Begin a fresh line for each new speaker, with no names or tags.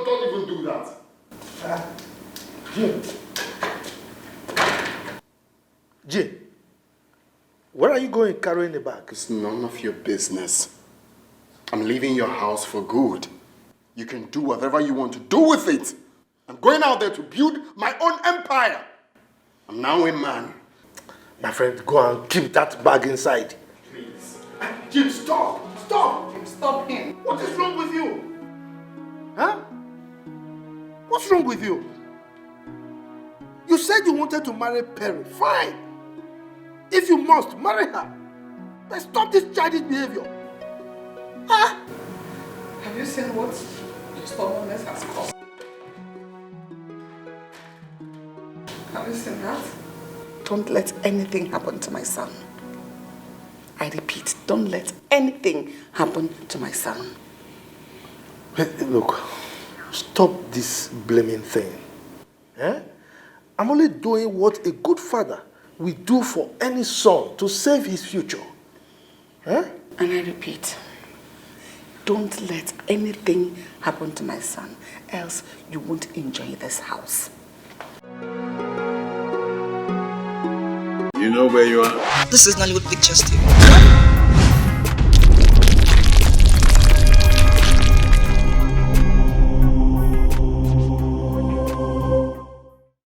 don't even do that.
Jim. Jim, where are you going carrying the bag?
It's none of your business. I'm leaving your house for good. You can do whatever you want to do with it. I'm going out there to build my own empire. I'm now a man.
My friend, go and keep that bag inside.
Please. Jim, stop! Stop!
Stop him.
What is wrong with you? Huh? What's wrong with you? You said you wanted to marry Perry. Fine. If you must, marry her. But stop this childish behavior. Huh?
Have you seen what your stubbornness has caused? Have you seen that? Don't let anything happen to my son. I repeat, don't let anything happen to my son.
Hey, look, stop this blaming thing. Eh? I'm only doing what a good father will do for any son to save his future. Eh?
And I repeat, don't let anything happen to my son, else you won't enjoy this house.
You know where you are?
This is Nollywood Pictures TV.